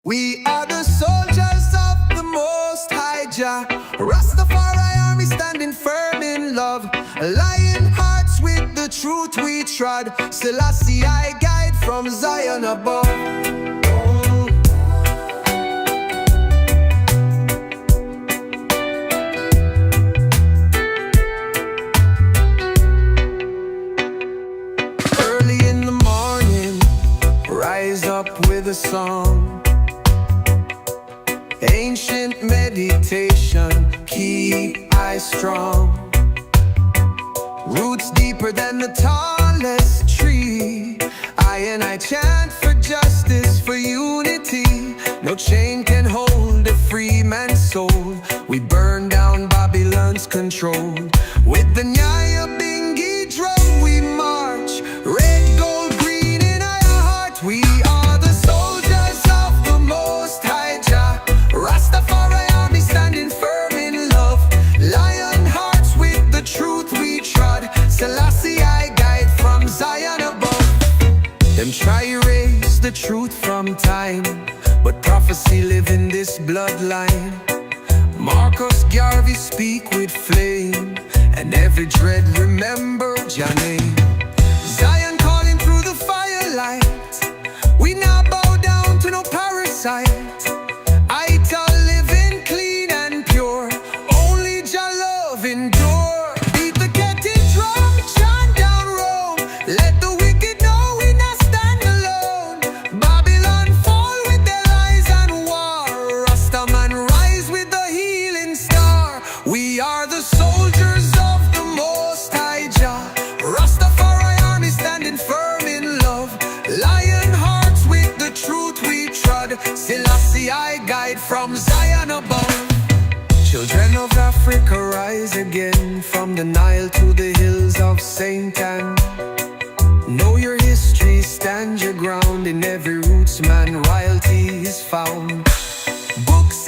We are the soldiers of the Most High Jah. Rastafari Army standing firm in love. Lion hearts with the truth we trod. Selassie I guide from Zion above. Early in the morning, rise up with a song. Ancient meditation, keep I strong. Roots deeper than the tallest tree. I chant for justice, for unity. No chain can hold a free man's soul. We burn down Babylon's control. With the Nyaya Bingi drum we march. Red, gold, green in our heart. We are the soldiers of the Most High Jah. Rastafari Army standing firm in love. Lion hearts with the truth we trod. Selassie I guide from Zion above. Them try erase the truth from time, but prophecy live in this bloodline. Marcus Garvey speak with flame, and every dread remember Jah name. Zion calling through the firelight. We now bow down to no parasite. Ital living clean and pure. Only Jah love endure. Beat the kettle drum, chant down Rome. Let the wicked know we not stand alone. Babylon fall with their lies and war. Rastaman rise with the healing star. We are the soldiers of the Most High Jah. Rastafari Army standing firm in love. Lion hearts with the truth we trod. Selassie I guide from Zion above. Children of Africa rise again, from the Nile to the hills of Saint Anne. Know your history, stand your ground. In every roots man royalty is found. Books